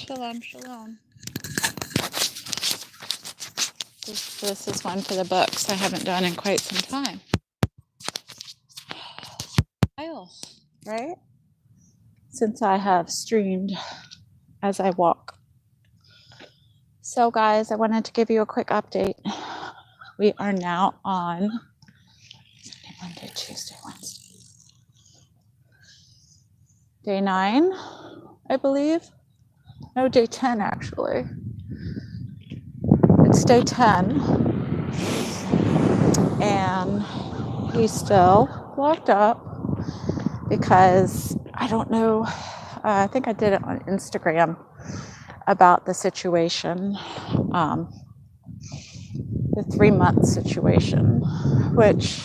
Shalom, shalom. This is one for the books I haven't done in quite some time. Right? Since I have streamed as I walk. So guys, I wanted to give you a quick update. We are now on Sunday, Monday, Tuesday, Wednesday. Day 9, I believe. No, day 10 actually. It's day 10. And he's still locked up because I don't know. I think I did it on Instagram about the situation, the 3-month situation, which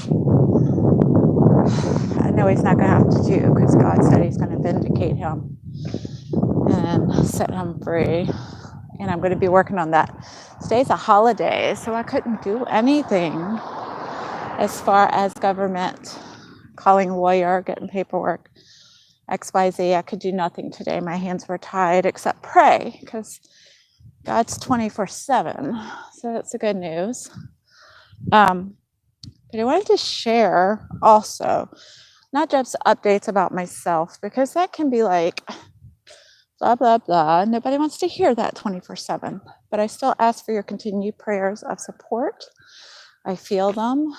I know he's not going to have to do because God said he's going to vindicate him and set him free. And I'm going to be working on that. Today's a holiday, so I couldn't do anything as far as government, calling a lawyer, getting paperwork, XYZ. I could do nothing today. My hands were tied except pray because God's 24/7. So that's the good news. But I wanted to share also, not just updates about myself, because that can be like blah, blah, blah. Nobody wants to hear that 24/7. But I still ask for your continued prayers of support. I feel them.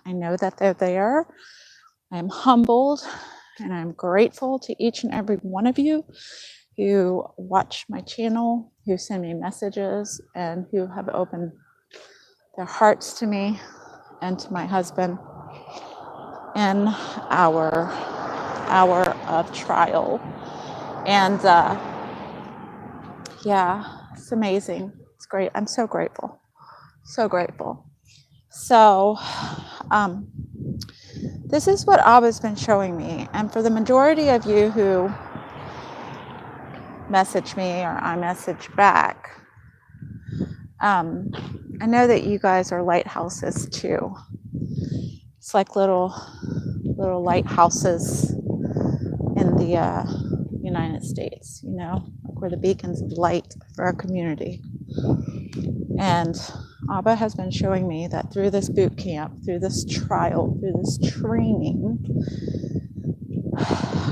I know that they're there. I am humbled and I'm grateful to each and every one of you who watch my channel, who send me messages, and who have opened their hearts to me and to my husband in our hour of trial. And yeah, it's amazing. It's great. I'm so grateful. So grateful. So this is what ABBA's been showing me. And for the majority of you who message me or I message back, I know that you guys are lighthouses too. It's like little lighthouses in the United States, you know, like we're the beacons of light for our community. And ABBA has been showing me that through this boot camp, through this trial, through this training,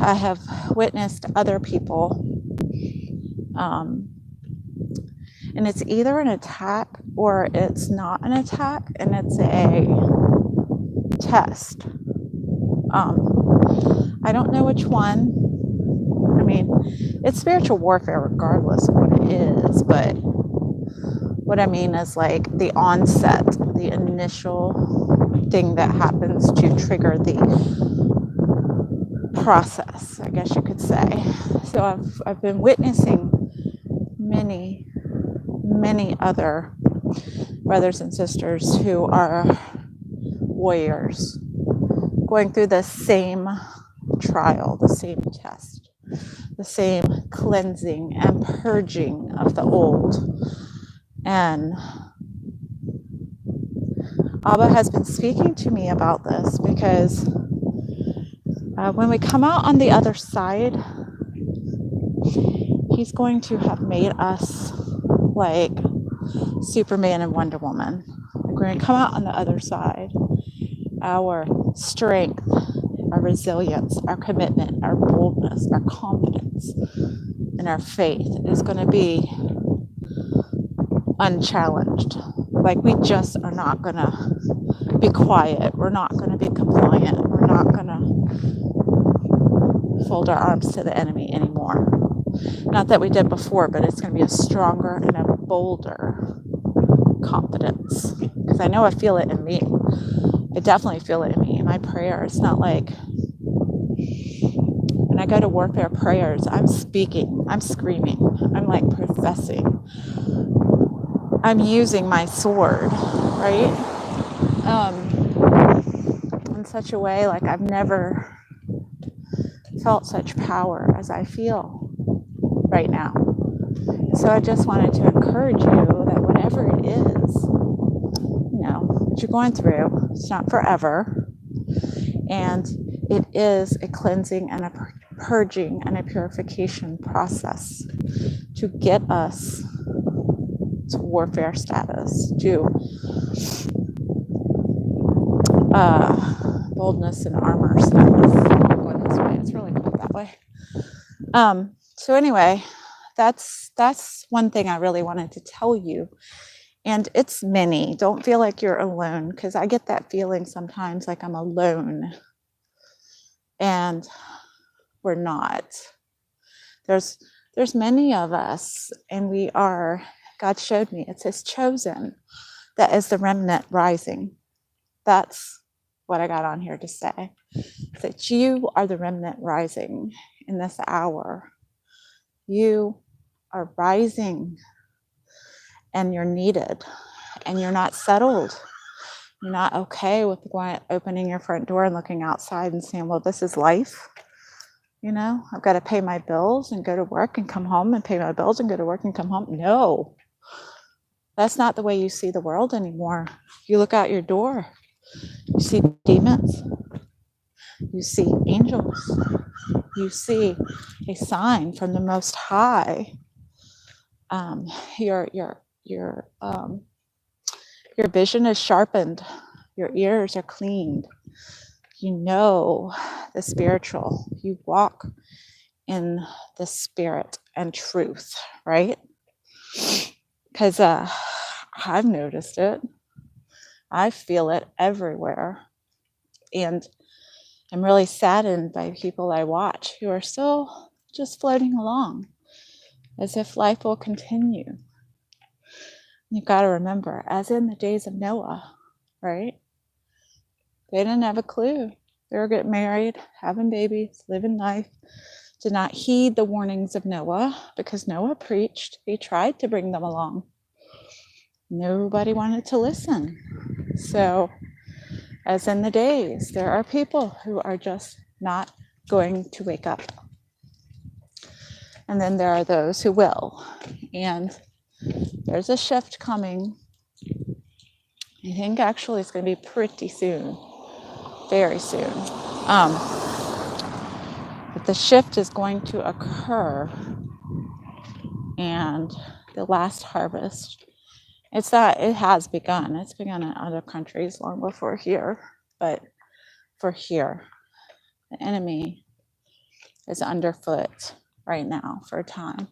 I have witnessed other people, and it's either an attack or it's not an attack, and it's a test. I don't know which one. I mean, it's spiritual warfare regardless of what it is, but what I mean is like the onset, the initial thing that happens to trigger the process, I guess you could say. So I've been witnessing many other brothers and sisters who are warriors going through the same trial, the same test, the same cleansing and purging of the old. And ABBA has been speaking to me about this because when we come out on the other side, he's going to have made us like Superman and Wonder Woman. Like we're going to come out on the other side. Our strength, our resilience, our commitment, our boldness, our confidence, and our faith is going to be unchallenged. Like we just are not going to be quiet. We're not going to be compliant. We're not going to fold our arms to the enemy anymore. Not that we did before, but it's going to be a stronger and a bolder confidence. Because I know I feel it in me. I definitely feel it in me. In my prayer, it's not like when I go to warfare prayers, I'm speaking, I'm screaming, I'm like professing. I'm using my sword, right? In such a way like I've never felt such power as I feel right now. So I just wanted to encourage you that whatever it is, you know, that you're going through, it's not forever. And it is a cleansing and a purging and a purification process to get us to warfare status, to boldness and armor status. I'm going this way. It's really cold that way. So anyway, that's one thing I really wanted to tell you. And it's many. Don't feel like you're alone, because I get that feeling sometimes like I'm alone. And we're not. There's many of us, and we are, God showed me, it says chosen. That is the remnant rising. That's what I got on here to say. That you are the remnant rising in this hour. You are rising, and you're needed, and you're not settled. You're not okay with opening your front door and looking outside and saying, well, this is life. You know, I've got to pay my bills and go to work and come home and pay my bills and go to work and come home. No, that's not the way you see the world anymore. You look out your door, you see demons, you see angels, you see a sign from the Most High. Your vision is sharpened, your ears are cleaned. You know the spiritual. You walk in the spirit and truth, right? Because I've noticed it. I feel it everywhere. And I'm really saddened by people I watch who are still just floating along as if life will continue. You've got to remember, as in the days of Noah, right? They didn't have a clue. They were getting married, having babies, living life. Did not heed the warnings of Noah, because Noah preached. He tried to bring them along. Nobody wanted to listen. So, as in the days, there are people who are just not going to wake up. And then there are those who will. And there's a shift coming. I think actually it's going to be pretty soon. Very soon. But the shift is going to occur, and the last harvest, it has begun. It's begun in other countries long before here, but for here, the enemy is underfoot right now for a time.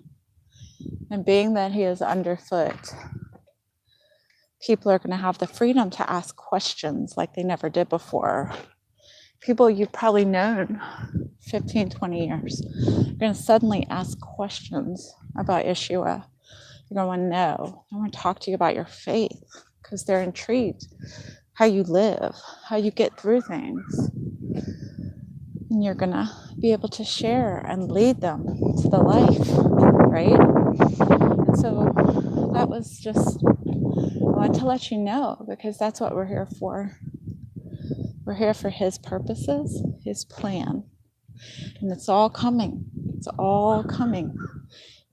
And being that he is underfoot, people are going to have the freedom to ask questions like they never did before. People you've probably known 15, 20 years are going to suddenly ask questions about Yeshua. They're going to want to know. They want to talk to you about your faith because they're intrigued how you live, how you get through things. And you're going to be able to share and lead them to the life, right? And so that was just, I wanted to let you know, because that's what we're here for. We're here for his purposes, his plan. And it's all coming. It's all coming.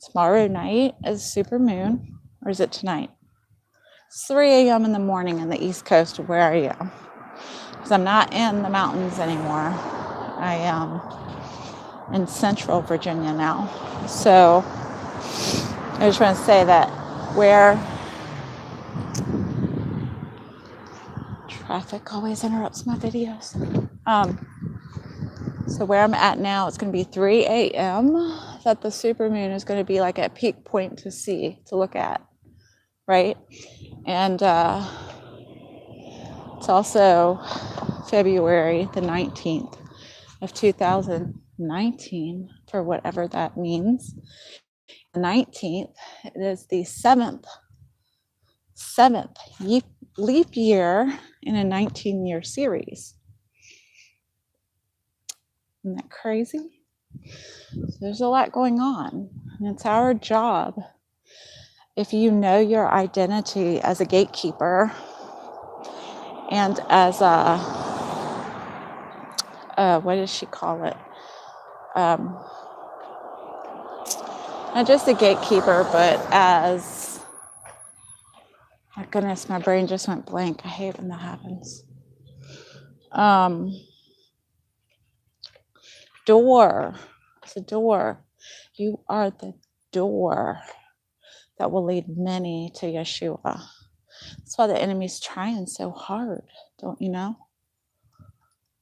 Tomorrow night is super moon, or is it tonight? It's 3 a.m. in the morning in the East Coast of where I am. Because I'm not in the mountains anymore. I am in central Virginia now. So I just want to say that where traffic always interrupts my videos. So where I'm at now, it's going to be 3 a.m. that the supermoon is going to be like at peak point to see, to look at, right? And it's also February the 19th of 2019, for whatever that means. The 19th, it is the seventh leap year in a 19-year series. Isn't that crazy? So there's a lot going on, and it's our job, if you know your identity as a gatekeeper and as a, what does she call it? Not just a gatekeeper, but as, my goodness, my brain just went blank. I hate when that happens. Door. It's a door. You are the door that will lead many to Yeshua. That's why the enemy's trying so hard, don't you know?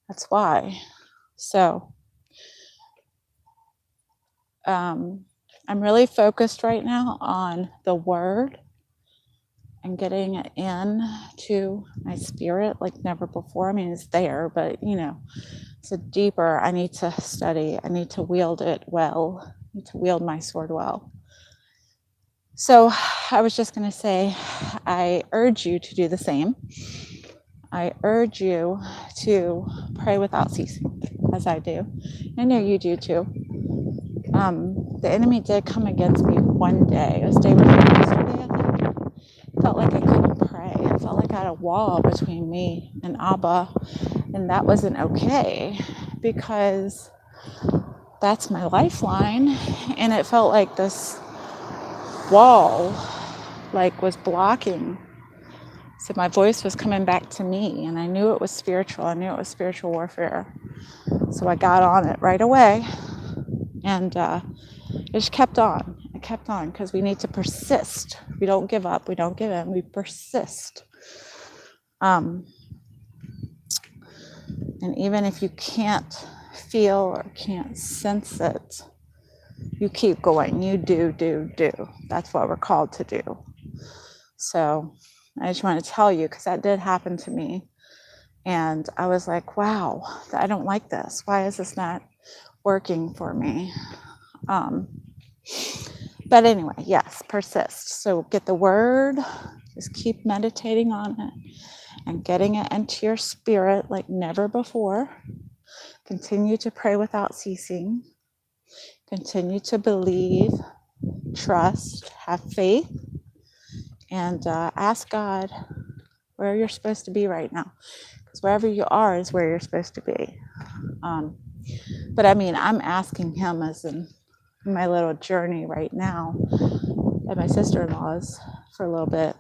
That's why. So, I'm really focused right now on the word and getting it in to my spirit like never before. I mean, it's there, but it's a deeper. I need to study. I need to wield it well. I need to wield my sword well. So I was just going to say, I urge you to do the same. I urge you to pray without ceasing, as I do. I know you do too. The enemy did come against me one day. It was day before yesterday, I think. I felt like I couldn't pray. I felt like I had a wall between me and ABBA, and that wasn't okay because that's my lifeline. And it felt like this wall was blocking. So my voice was coming back to me, and I knew it was spiritual. I knew it was spiritual warfare. So I got on it right away, and it just kept on. It kept on because we need to persist. We don't give up. We don't give in. We persist. And even if you can't feel or can't sense it, you keep going. You do. That's what we're called to do. So I just want to tell you, because that did happen to me. And I was like, wow, I don't like this. Why is this not working for me? But anyway, yes, persist. So get the word, just keep meditating on it and getting it into your spirit like never before. Continue to pray without ceasing. Continue to believe, trust, have faith, and ask God where you're supposed to be right now. Because wherever you are is where you're supposed to be. But I mean, I'm asking him as in my little journey right now at my sister-in-law's for a little bit.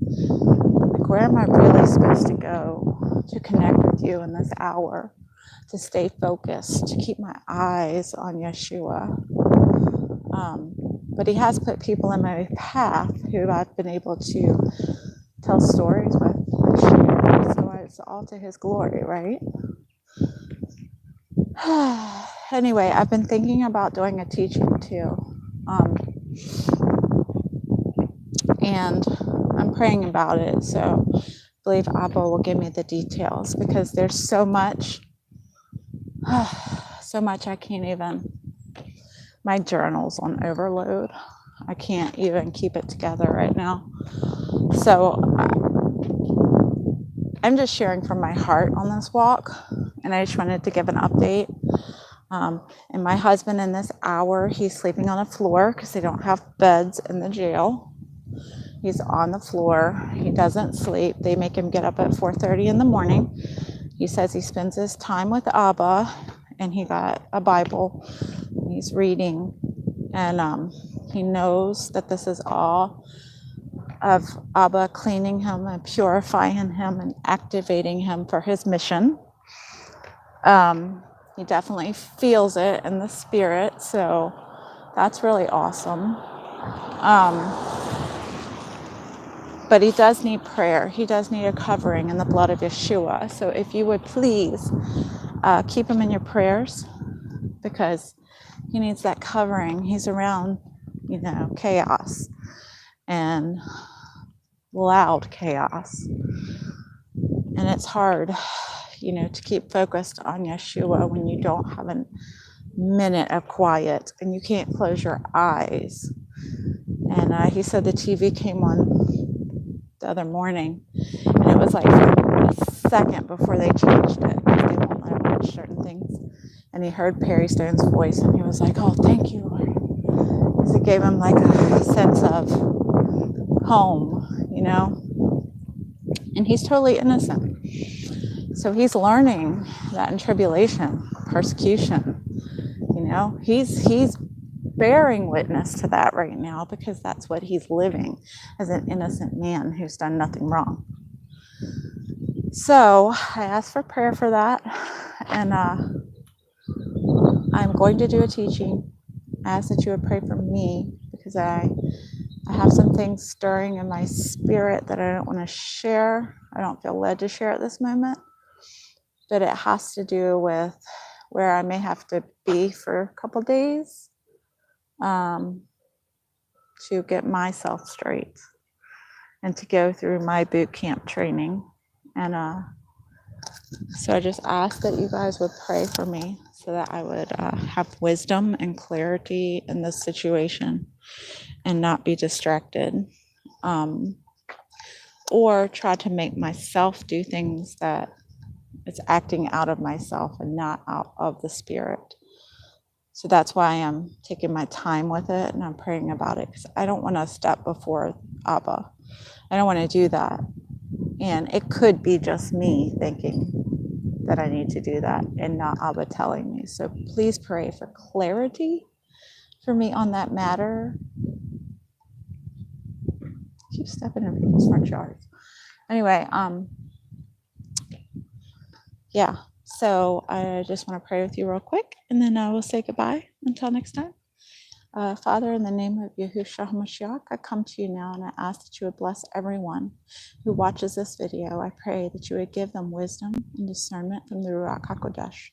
Like, where am I really supposed to go to connect with you in this hour, to stay focused, to keep my eyes on Yeshua? But he has put people in my path who I've been able to tell stories with and share. So it's all to his glory, right? Anyway, I've been thinking about doing a teaching too. And I'm praying about it. So I believe ABBA will give me the details, because there's so much I can't even. My journal's on overload. I can't even keep it together right now. So I'm just sharing from my heart on this walk, and I just wanted to give an update. And my husband in this hour, he's sleeping on the floor because they don't have beds in the jail. He's on the floor. He doesn't sleep. They make him get up at 4:30 in the morning. He says he spends his time with ABBA, and he got a Bible. He's reading, and he knows that this is all of ABBA cleaning him and purifying him and activating him for his mission. He definitely feels it in the spirit, so that's really awesome. But he does need prayer. He does need a covering in the blood of Yeshua. So if you would please keep him in your prayers, because he needs that covering. He's around, chaos and loud chaos. And it's hard, to keep focused on Yeshua when you don't have a minute of quiet and you can't close your eyes. And he said the TV came on the other morning, and it was like a second before they changed it, because they won't let him watch certain things. And he heard Perry Stone's voice, and he was like, "Oh, thank you, Lord," because it gave him like a sense of home, And he's totally innocent. So he's learning that in tribulation, persecution, he's bearing witness to that right now, because that's what he's living as an innocent man who's done nothing wrong. So I asked for prayer for that, and I'm going to do a teaching, I ask that you would pray for me, because I have some things stirring in my spirit that I don't want to share. I don't feel led to share at this moment, but it has to do with where I may have to be for a couple days, to get myself straight and to go through my boot camp training. And so I just ask that you guys would pray for me so that I would have wisdom and clarity in this situation and not be distracted, or try to make myself do things that it's acting out of myself and not out of the spirit. So that's why I'm taking my time with it and I'm praying about it, because I don't want to step before ABBA. I don't want to do that. And it could be just me thinking that I need to do that and not ABBA telling me. So please pray for clarity for me on that matter. Keep stepping in people's front yards. Anyway, yeah. So I just want to pray with you real quick, and then I will say goodbye until next time. Father, in the name of Yahushua HaMashiach, I come to you now and I ask that you would bless everyone who watches this video. I pray that you would give them wisdom and discernment from the Ruach HaKodesh,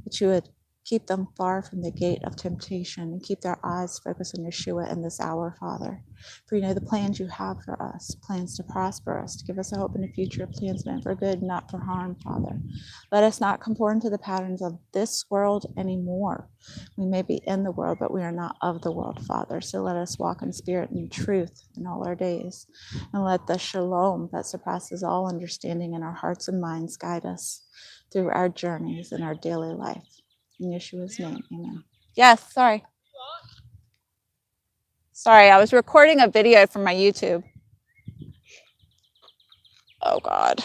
that you would keep them far from the gate of temptation and keep their eyes focused on Yeshua in this hour, Father. For you know the plans you have for us, plans to prosper us, to give us a hope in the future, plans meant for good, not for harm, Father. Let us not conform to the patterns of this world anymore. We may be in the world, but we are not of the world, Father. So let us walk in spirit and truth in all our days. And let the shalom that surpasses all understanding in our hearts and minds guide us through our journeys in our daily life. In Yeshua's name, amen. Yes, sorry. Sorry, I was recording a video from my YouTube. Oh, God.